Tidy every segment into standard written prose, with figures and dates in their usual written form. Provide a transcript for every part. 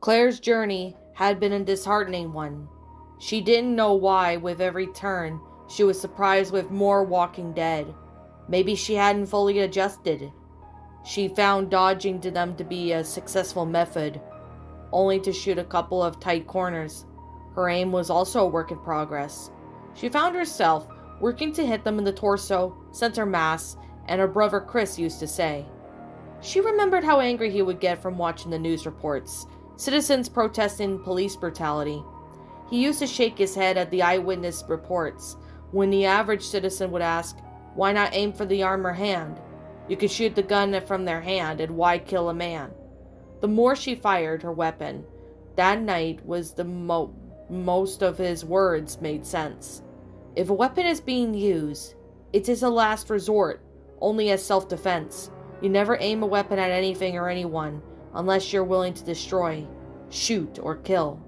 Claire's journey had been a disheartening one. She didn't know why, with every turn, she was surprised with more walking dead. Maybe she hadn't fully adjusted. She found dodging to them to be a successful method, only to shoot a couple of tight corners. Her aim was also a work in progress. She found herself working to hit them in the torso, center mass, and her brother Chris used to say. She remembered how angry he would get from watching the news reports, citizens protesting police brutality. He used to shake his head at the eyewitness reports, when the average citizen would ask, why not aim for the arm or hand? You could shoot the gun from their hand, and why kill a man? The more she fired her weapon, that night was the most of his words made sense. If a weapon is being used, it is a last resort, only as self-defense. You never aim a weapon at anything or anyone, unless you're willing to destroy, shoot, or kill.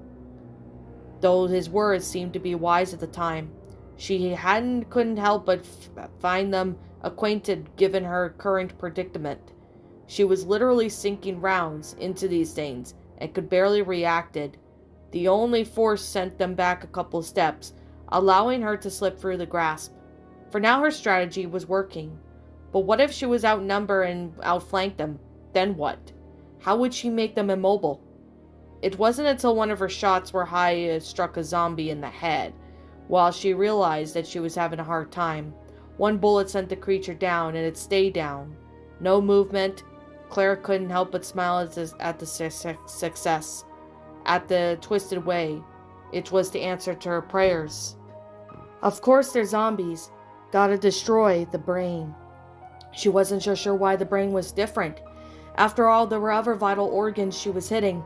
Though his words seemed to be wise at the time, she couldn't help but find them acquainted given her current predicament. She was literally sinking rounds into these things and could barely reacted. The only force sent them back a couple steps, allowing her to slip through the grasp. For now her strategy was working. But what if she was outnumbered and outflanked them? Then what? How would she make them immobile? It wasn't until one of her shots were high struck a zombie in the head, while she realized that she was having a hard time. One bullet sent the creature down, and it stayed down. No movement. Claire couldn't help but smile at the success, at the twisted way. It was the answer to her prayers. Of course they're zombies. Gotta destroy the brain. She wasn't so sure why the brain was different. After all, there were other vital organs she was hitting.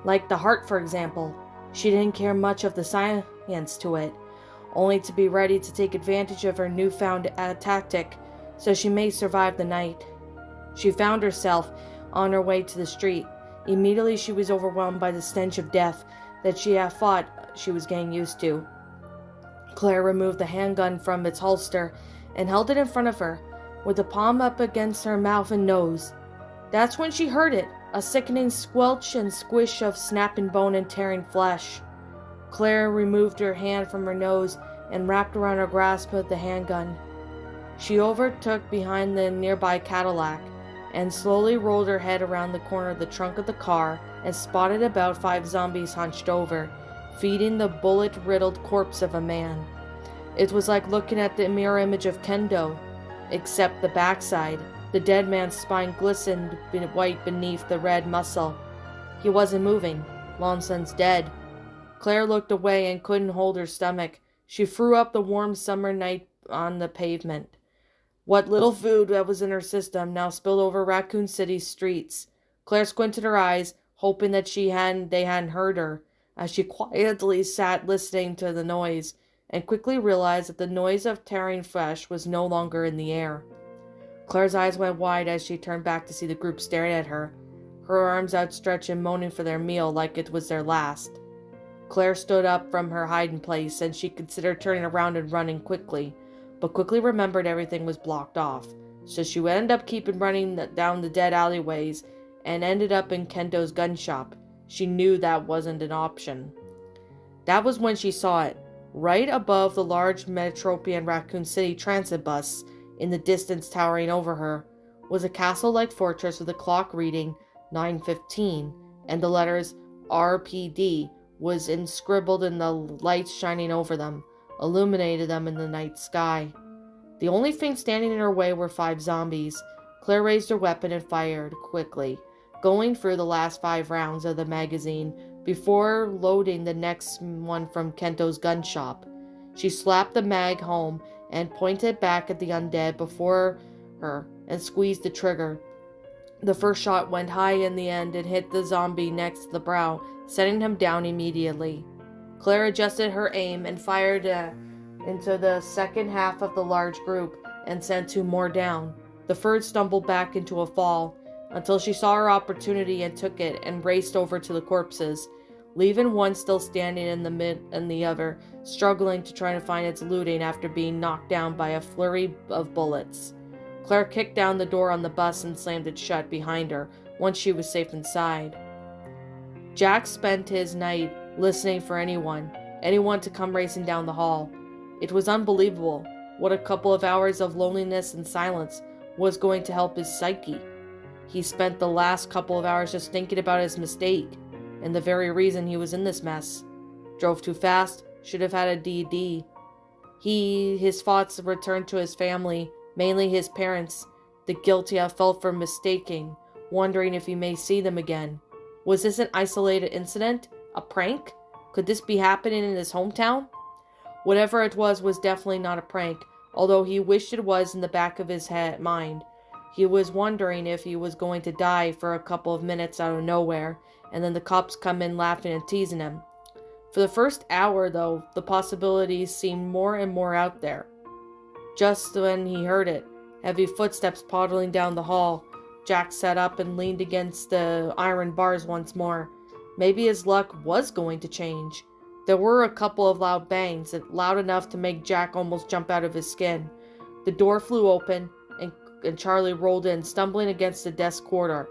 Like the heart, for example. She didn't care much of the science to it, only to be ready to take advantage of her newfound tactic, so she may survive the night. She found herself on her way to the street. Immediately she was overwhelmed by the stench of death that she had thought she was getting used to. Claire removed the handgun from its holster and held it in front of her, with the palm up against her mouth and nose. That's when she heard it, a sickening squelch and squish of snapping bone and tearing flesh. Claire removed her hand from her nose and wrapped around her grasp with the handgun. She overtook behind the nearby Cadillac and slowly rolled her head around the corner of the trunk of the car and spotted about 5 zombies hunched over, feeding the bullet-riddled corpse of a man. It was like looking at the mirror image of Kendo, except the backside. The dead man's spine glistened white beneath the red muscle. He wasn't moving. Long since dead. Claire looked away and couldn't hold her stomach. She threw up the warm summer night on the pavement. What little food that was in her system now spilled over Raccoon City's streets. Claire squinted her eyes, hoping that they hadn't heard her, as she quietly sat listening to the noise, and quickly realized that the noise of tearing flesh was no longer in the air. Claire's eyes went wide as she turned back to see the group staring at her, her arms outstretched and moaning for their meal like it was their last. Claire stood up from her hiding place, and she considered turning around and running quickly, but quickly remembered everything was blocked off, so she ended up keeping running down the dead alleyways and ended up in Kento's gun shop. She knew that wasn't an option. That was when she saw it. Right above the large Metropian Raccoon City transit bus, in the distance towering over her, was a castle-like fortress with a clock reading 9:15, and the letters RPD was inscribed in the lights shining over them, illuminated them in the night sky. The only thing standing in her way were 5 zombies. Claire raised her weapon and fired quickly, going through the last 5 rounds of the magazine before loading the next one from Kento's gun shop. She slapped the mag home and pointed back at the undead before her and squeezed the trigger. The first shot went high in the end and hit the zombie next to the brow, setting him down immediately. Claire adjusted her aim and fired into the second half of the large group and sent 2 more down. The third stumbled back into a fall until she saw her opportunity and took it and raced over to the corpses, leaving one still standing in the mid and the other struggling to try to find its looting after being knocked down by a flurry of bullets. Claire kicked down the door on the bus and slammed it shut behind her once she was safe inside. Jack spent his night listening for anyone to come racing down the hall. It was unbelievable what a couple of hours of loneliness and silence was going to help his psyche. He spent the last couple of hours just thinking about his mistake and the very reason he was in this mess. Drove too fast, should have had a DD. His thoughts returned to his family, mainly his parents, the guilt he had felt for mistaking, wondering if he may see them again. Was this an isolated incident? A prank? Could this be happening in his hometown? Whatever it was definitely not a prank, although he wished it was in the back of his mind. He was wondering if he was going to die for a couple of minutes out of nowhere, and then the cops come in laughing and teasing him. For the first hour, though, the possibilities seemed more and more out there. Just when he heard it, heavy footsteps paddling down the hall, Jack sat up and leaned against the iron bars once more. Maybe his luck was going to change. There were a couple of loud bangs, loud enough to make Jack almost jump out of his skin. The door flew open, and Charlie rolled in, stumbling against the desk corridor.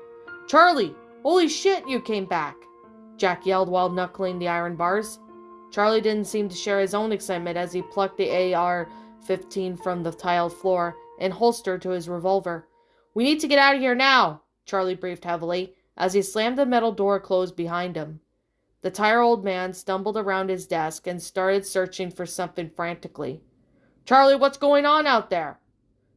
"Charlie! Holy shit, you came back!" Jack yelled while knuckling the iron bars. Charlie didn't seem to share his own excitement as he plucked the AR-15 from the tiled floor and holstered to his revolver. "We need to get out of here now," Charlie breathed heavily as he slammed the metal door closed behind him. The tired old man stumbled around his desk and started searching for something frantically. "Charlie, what's going on out there?"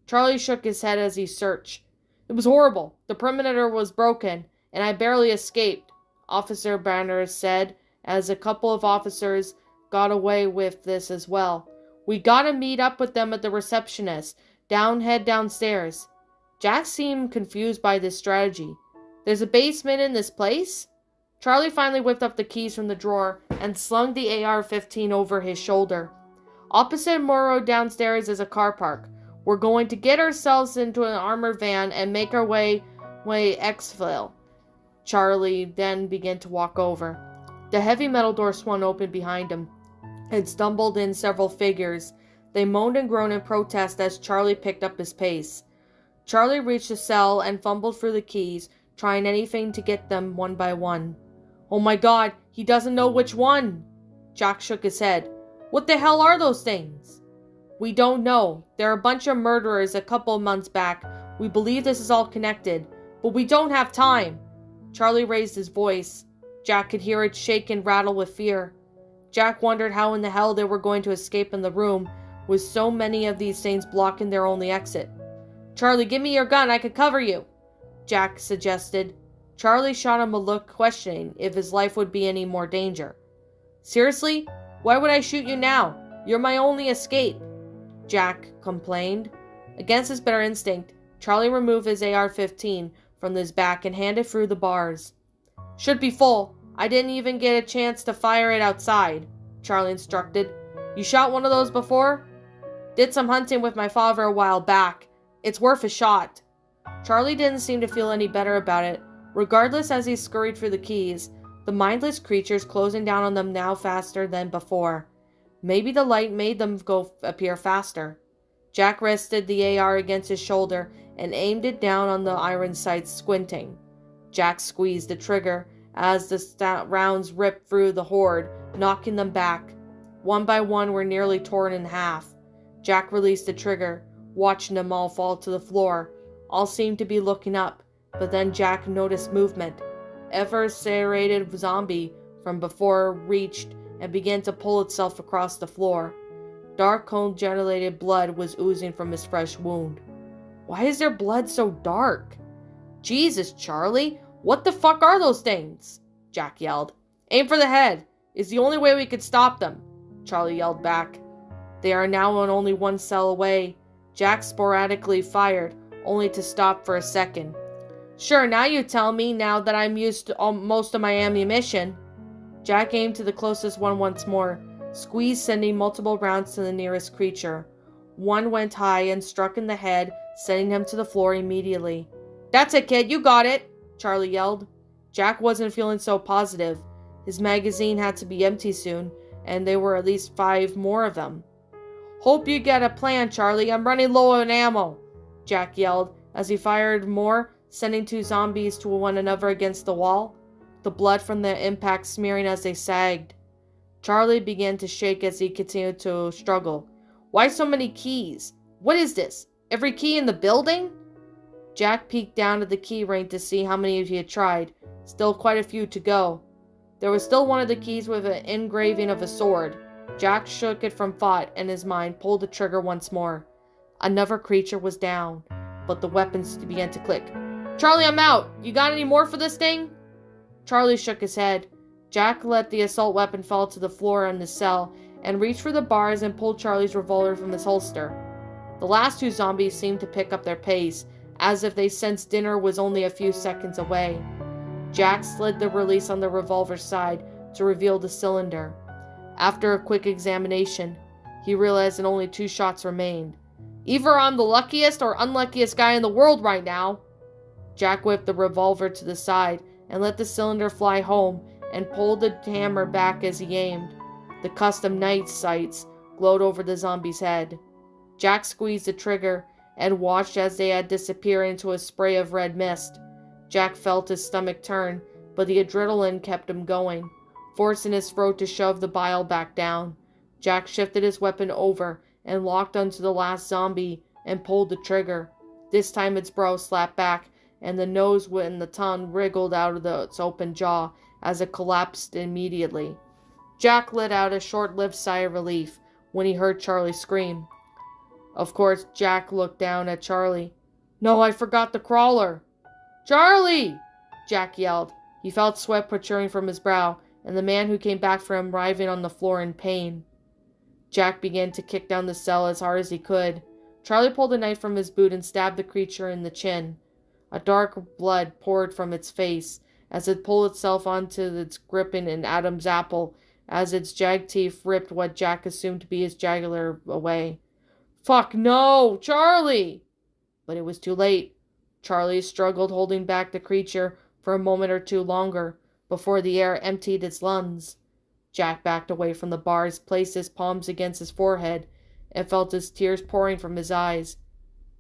Charlie shook his head as he searched. "It was horrible. The perimeter was broken, and I barely escaped," Officer Banner said, as a couple of officers got away with this as well. "We gotta meet up with them at the receptionist. Head downstairs." Jack seemed confused by this strategy. "There's a basement in this place?" Charlie finally whipped up the keys from the drawer and slung the AR-15 over his shoulder. "Opposite Morrow downstairs is a car park. We're going to get ourselves into an armored van and make our way exfil." Charlie then began to walk over. The heavy metal door swung open behind him and stumbled in several figures. They moaned and groaned in protest as Charlie picked up his pace. Charlie reached the cell and fumbled for the keys, trying anything to get them one by one. "Oh my God, he doesn't know which one!" Jack shook his head. "What the hell are those things?" "We don't know. They're a bunch of murderers a couple of months back. We believe this is all connected, but we don't have time." Charlie raised his voice. Jack could hear it shake and rattle with fear. Jack wondered how in the hell they were going to escape in the room, with so many of these things blocking their only exit. "Charlie, give me your gun. I could cover you," Jack suggested. Charlie shot him a look questioning if his life would be any more danger. "Seriously? Why would I shoot you now? You're my only escape," Jack complained. Against his better instinct, Charlie removed his AR-15 from his back and handed through the bars. "Should be full. I didn't even get a chance to fire it outside," Charlie instructed. "You shot one of those before?" "Did some hunting with my father a while back. It's worth a shot." Charlie didn't seem to feel any better about it. Regardless, as he scurried for the keys, the mindless creatures closing down on them now faster than before. Maybe the light made them appear faster. Jack rested the AR against his shoulder and aimed it down on the iron sights, squinting. Jack squeezed the trigger as the rounds ripped through the horde, knocking them back. One by one were nearly torn in half. Jack released the trigger, watching them all fall to the floor. All seemed to be looking up, but then Jack noticed movement. Ever-serrated zombie from before reached and began to pull itself across the floor. Dark cone-generated blood was oozing from his fresh wound. "Why is their blood so dark?" "Jesus, Charlie, what the fuck are those things?" Jack yelled. "Aim for the head. It's the only way we could stop them," Charlie yelled back. They are now only one cell away. Jack sporadically fired, only to stop for a second. "Sure, now you tell me, now that I'm used to most of my ammunition." Jack aimed to the closest one once more, squeezed, sending multiple rounds to the nearest creature. One went high and struck in the head, sending him to the floor immediately. "That's it, kid, you got it," Charlie yelled. Jack wasn't feeling so positive. His magazine had to be empty soon, and there were at least 5 more of them. "Hope you get a plan, Charlie. I'm running low on ammo," Jack yelled as he fired more, sending 2 zombies to one another against the wall. the blood from the impact smearing as they sagged. Charlie began to shake as he continued to struggle. Why so many keys? What is this? Every key in the building? Jack peeked down at the key ring to see how many he had tried. Still quite a few to go. There was still one of the keys with an engraving of a sword. Jack shook it from thought, and his mind pulled the trigger once more. Another creature was down, but the weapons began to click. Charlie, I'm out! You got any more for this thing? Charlie shook his head. Jack let the assault weapon fall to the floor in the cell and reached for the bars and pulled Charlie's revolver from his holster. The last two zombies seemed to pick up their pace, as if they sensed dinner was only a few seconds away. Jack slid the release on the revolver's side to reveal the cylinder. After a quick examination, he realized that only 2 shots remained. Either I'm the luckiest or unluckiest guy in the world right now. Jack whipped the revolver to the side and let the cylinder fly home and pulled the hammer back as he aimed. The custom night sights glowed over the zombie's head. Jack squeezed the trigger and watched as they had disappeared into a spray of red mist. Jack felt his stomach turn, but the adrenaline kept him going, forcing his throat to shove the bile back down. Jack shifted his weapon over and locked onto the last zombie and pulled the trigger. This time its brow slapped back, and the nose and the tongue wriggled out of its open jaw as it collapsed immediately. Jack let out a short-lived sigh of relief when he heard Charlie scream. Of course, Jack looked down at Charlie. No, I forgot the crawler. Charlie! Jack yelled. He felt sweat protruding from his brow, and the man who came back for him writhing on the floor in pain. Jack began to kick down the cell as hard as he could. Charlie pulled a knife from his boot and stabbed the creature in the chin. A dark blood poured from its face as it pulled itself onto its gripping an Adam's apple as its jagged teeth ripped what Jack assumed to be his jugular away. Fuck no! Charlie! But it was too late. Charlie struggled, holding back the creature for a moment or two longer before the air emptied its lungs. Jack backed away from the bars, placed his palms against his forehead, and felt his tears pouring from his eyes.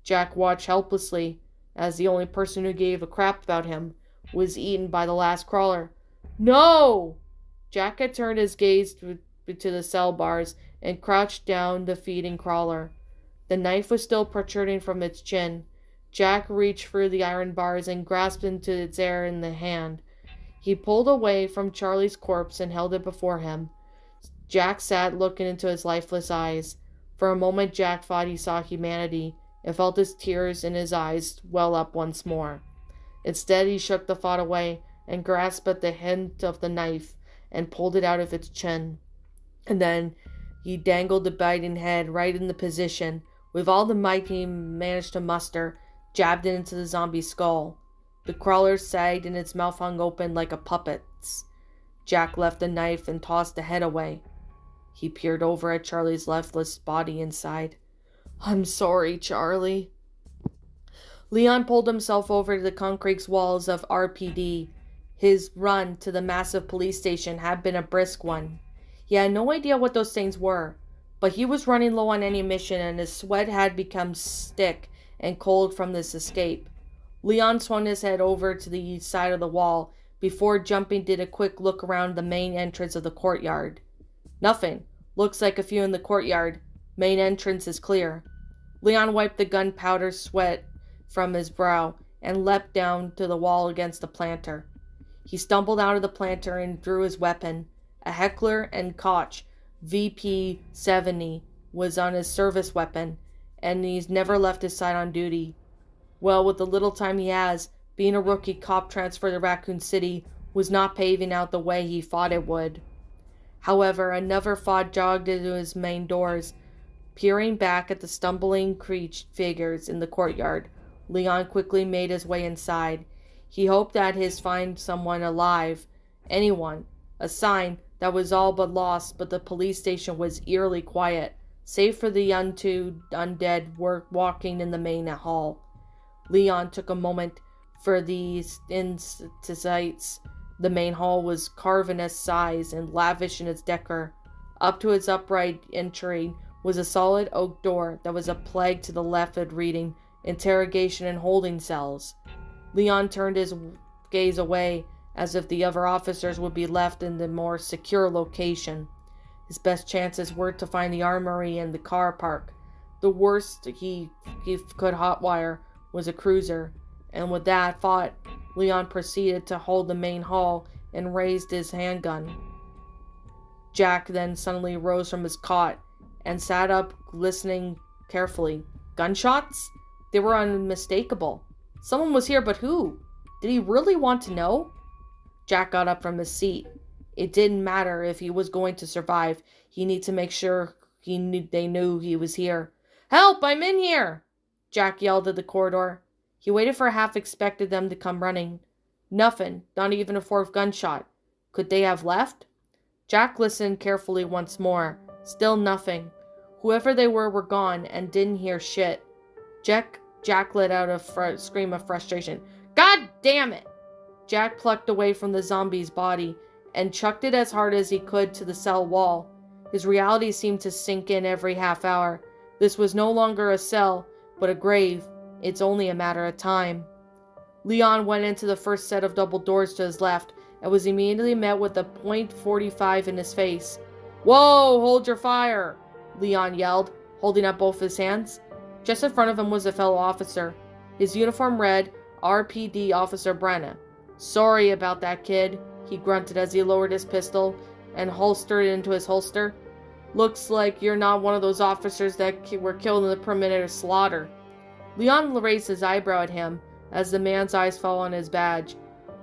Jack watched helplessly as the only person who gave a crap about him was eaten by the last crawler. No! Jack had turned his gaze to the cell bars and crouched down the feeding crawler. The knife was still protruding from its chin. Jack reached through the iron bars and grasped into its air in the hand. He pulled away from Charlie's corpse and held it before him. Jack sat looking into his lifeless eyes. For a moment Jack thought he saw humanity and felt his tears in his eyes well up once more. Instead, he shook the thought away and grasped at the hilt of the knife and pulled it out of its chin. And then he dangled the biting head right in the position. With all the might he managed to muster, jabbed it into the zombie's skull. The crawler sagged and its mouth hung open like a puppet's. Jack left the knife and tossed the head away. He peered over at Charlie's lifeless body inside. I'm sorry, Charlie. Leon pulled himself over to the concrete walls of RPD. His run to the massive police station had been a brisk one. He had no idea what those things were, but he was running low on ammunition and his sweat had become stick and cold from this escape. Leon swung his head over to the east side of the wall before jumping did a quick look around the main entrance of the courtyard. Nothing. Looks like a few in the courtyard. Main entrance is clear. Leon wiped the gunpowder sweat from his brow and leapt down to the wall against the planter. He stumbled out of the planter and drew his weapon. A Heckler and Koch VP-70 was on his service weapon, and he's never left his side on duty. Well, with the little time he has, being a rookie cop transferred to Raccoon City was not paving out the way he thought it would. However, another thought jogged into his main doors. Peering back at the stumbling creeched figures in the courtyard, Leon quickly made his way inside. He hoped that he'd find someone alive. Anyone. A sign that was all but lost, but the police station was eerily quiet, save for the two undead walking in the main hall. Leon took a moment for these insights. The main hall was Carvinist size and lavish in its decor. Up to its upright entry was a solid oak door that was a plague to the left of reading interrogation and holding cells. Leon turned his gaze away as if the other officers would be left in the more secure location. His best chances were to find the armory and the car park. The worst he could hotwire was a cruiser, and with that thought, Leon proceeded to hold the main hall and raised his handgun. Jack then suddenly rose from his cot and sat up, listening carefully. Gunshots? They were unmistakable. Someone was here, but who? Did he really want to know? Jack got up from his seat. It didn't matter if he was going to survive. He needed to make sure they knew he was here. Help! I'm in here! Jack yelled at the corridor. He waited for half expected them to come running. Nothing, not even a fourth gunshot. Could they have left? Jack listened carefully once more. Still nothing. Whoever they were gone and didn't hear shit. Jack let out a scream of frustration. God damn it! Jack plucked away from the zombie's body and chucked it as hard as he could to the cell wall. His reality seemed to sink in every half hour. This was no longer a cell, but a grave. It's only a matter of time. Leon went into the first set of double doors to his left and was immediately met with a .45 in his face. Whoa, hold your fire, Leon yelled, holding up both his hands. Just in front of him was a fellow officer. His uniform read, RPD Officer Brenna. Sorry about that, kid, he grunted as he lowered his pistol and holstered it into his holster. Looks like you're not one of those officers that were killed in the perimeter slaughter. Leon raised his eyebrow at him as the man's eyes fell on his badge.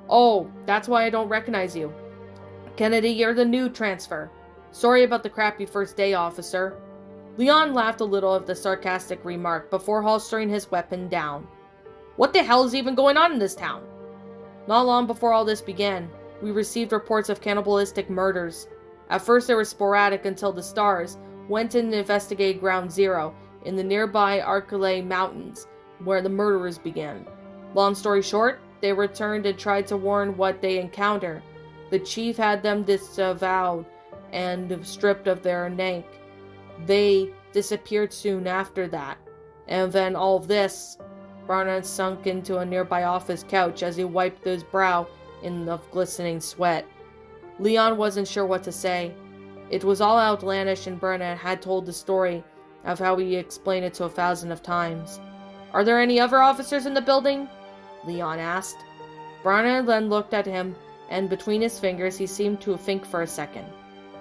Oh, that's why I don't recognize you. Kennedy, you're the new transfer. Sorry about the crappy first day, officer. Leon laughed a little at the sarcastic remark before holstering his weapon down. What the hell is even going on in this town? Not long before all this began, we received reports of cannibalistic murders. At first they were sporadic until the Stars went in and investigated Ground Zero in the nearby Arcalay Mountains, where the murderers began. Long story short, they returned and tried to warn what they encountered. The chief had them disavowed and stripped of their rank. They disappeared soon after that. And then all this, Barnard sunk into a nearby office couch as he wiped his brow in the glistening sweat. Leon wasn't sure what to say. It was all outlandish, and Bernard had told the story of how he explained it to 1,000 of times. Are there any other officers in the building? Leon asked. Bernard then looked at him, and between his fingers he seemed to think for a second.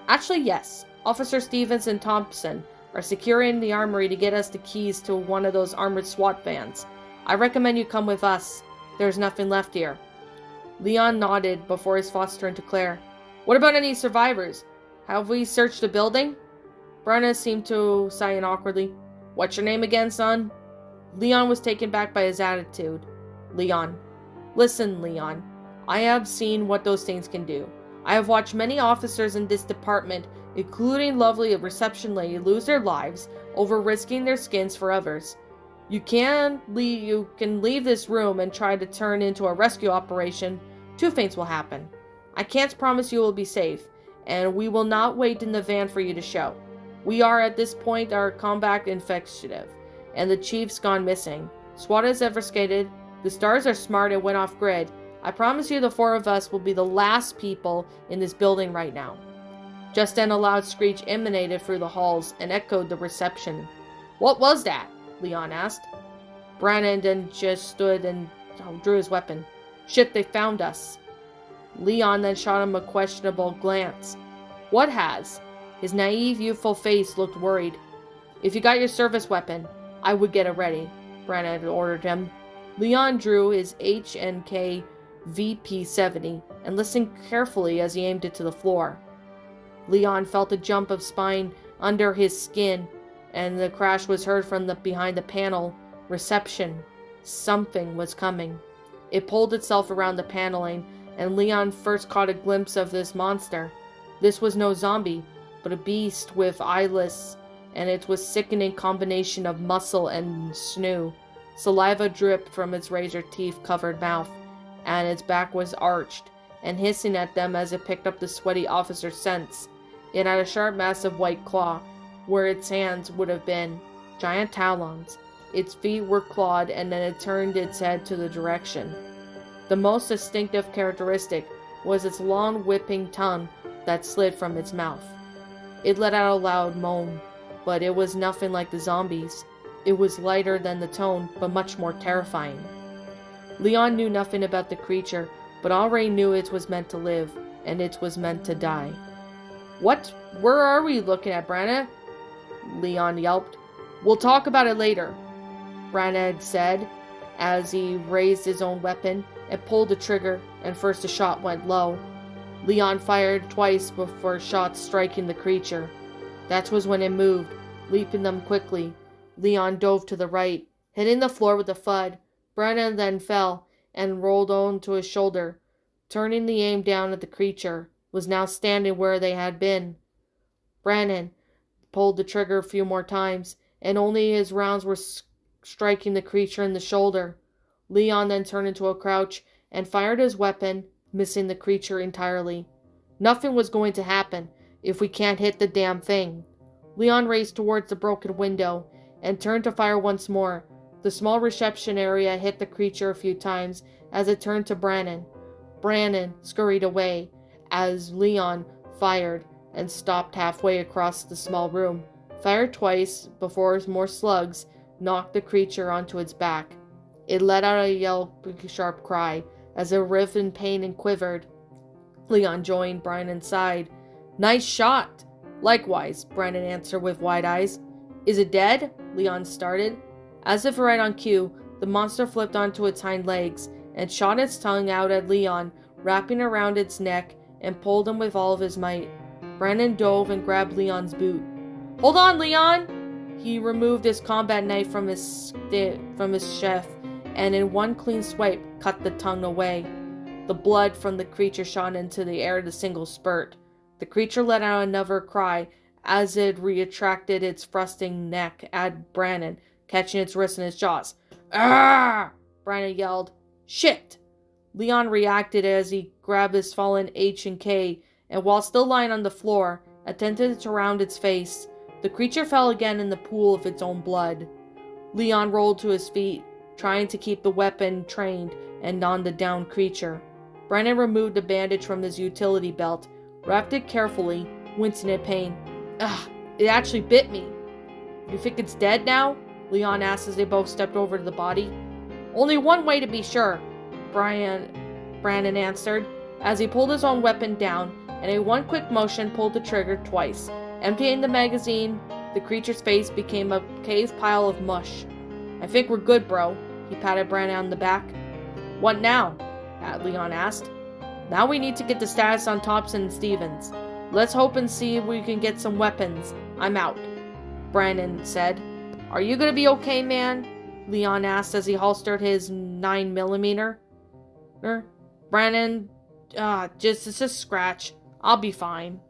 Actually, yes. Officer Stevens and Thompson are securing the armory to get us the keys to one of those armored SWAT vans. I recommend you come with us. There's nothing left here. Leon nodded before his thoughts turned to Claire. What about any survivors? Have we searched the building? Brenna seemed to sigh awkwardly. What's your name again, son? Leon was taken back by his attitude. Leon. Listen, Leon. I have seen what those things can do. I have watched many officers in this department, including lovely reception lady, lose their lives over risking their skins for others. You can leave this room and try to turn into a rescue operation. Two things will happen. I can't promise you will be safe, and we will not wait in the van for you to show. We are at this point our combat infective, and the chief's gone missing. SWAT is obfuscated. The Stars are smart and went off grid. I promise you the four of us will be the last people in this building right now. Just then a loud screech emanated through the halls and echoed the reception. What was that? Leon asked. Brannon then just stood and drew his weapon. Shit, they found us. Leon then shot him a questionable glance. What has? His naive, youthful face looked worried. If you got your service weapon, I would get it ready, Brannon ordered him. Leon drew his H&K VP-70 and listened carefully as he aimed it to the floor. Leon felt a jump of spine under his skin, and the crash was heard from behind the panel. Reception. Something was coming. It pulled itself around the paneling, and Leon first caught a glimpse of this monster. This was no zombie, but a beast with eyeless, and it was a sickening combination of muscle and sinew. Saliva dripped from its razor-teeth-covered mouth, and its back was arched and hissing at them as it picked up the sweaty officer's scents. It had a sharp, massive white claw where its hands would have been, giant talons. Its feet were clawed, and then it turned its head to the direction. The most distinctive characteristic was its long whipping tongue that slid from its mouth. It let out a loud moan, but it was nothing like the zombies. It was lighter than the tone, but much more terrifying. Leon knew nothing about the creature, but already knew it was meant to live, and it was meant to die. "What? Where are we looking at, Branna?" Leon yelped. "We'll talk about it later," Branna said, as he raised his own weapon and pulled the trigger, and first the shot went low. Leon fired twice before shots striking the creature. That was when it moved, leaping them quickly. Leon dove to the right, hitting the floor with a thud. Branna then fell and rolled onto his shoulder. Turning the aim down at the creature, was now standing where they had been. Brannan pulled the trigger a few more times, and only his rounds were striking the creature in the shoulder. Leon then turned into a crouch and fired his weapon, missing the creature entirely. Nothing was going to happen if we can't hit the damn thing. Leon raced towards the broken window and turned to fire once more. The small reception area hit the creature a few times as it turned to Brannan. Brannan scurried away as Leon fired and stopped halfway across the small room. Fired twice before more slugs knocked the creature onto its back. It let out a sharp cry as it writhed in pain and quivered. Leon joined Brannan's side. "Nice shot!" "Likewise," Brannan answered with wide eyes. "Is it dead?" Leon started. As if right on cue, the monster flipped onto its hind legs and shot its tongue out at Leon, wrapping around its neck, and pulled him with all of his might. Brannan dove and grabbed Leon's boot. "Hold on, Leon!" He removed his combat knife from his sheath, and in one clean swipe cut the tongue away. The blood from the creature shot into the air in a single spurt. The creature let out another cry as it retracted its thrusting neck at Brannan, catching its wrists in its jaws. "Arrgh!" Brannan yelled. "Shit!" Leon reacted as he grabbed his fallen H&K, and while still lying on the floor, attempted to round its face. The creature fell again in the pool of its own blood. Leon rolled to his feet, trying to keep the weapon trained and on the downed creature. Brannan removed the bandage from his utility belt, wrapped it carefully, wincing in pain. "Ugh, it actually bit me." "You think it's dead now?" Leon asked as they both stepped over to the body. "Only one way to be sure," Brannan answered, as he pulled his own weapon down and in one quick motion pulled the trigger twice. Emptying the magazine, the creature's face became a caved pile of mush. "I think we're good, bro." He patted Brannan on the back. "What now?" Leon asked. "Now we need to get the status on Thompson and Stevens. Let's hope and see if we can get some weapons. I'm out," Brannan said. "Are you gonna be okay, man?" Leon asked as he holstered his 9mm. Brannan, it's a scratch. I'll be fine."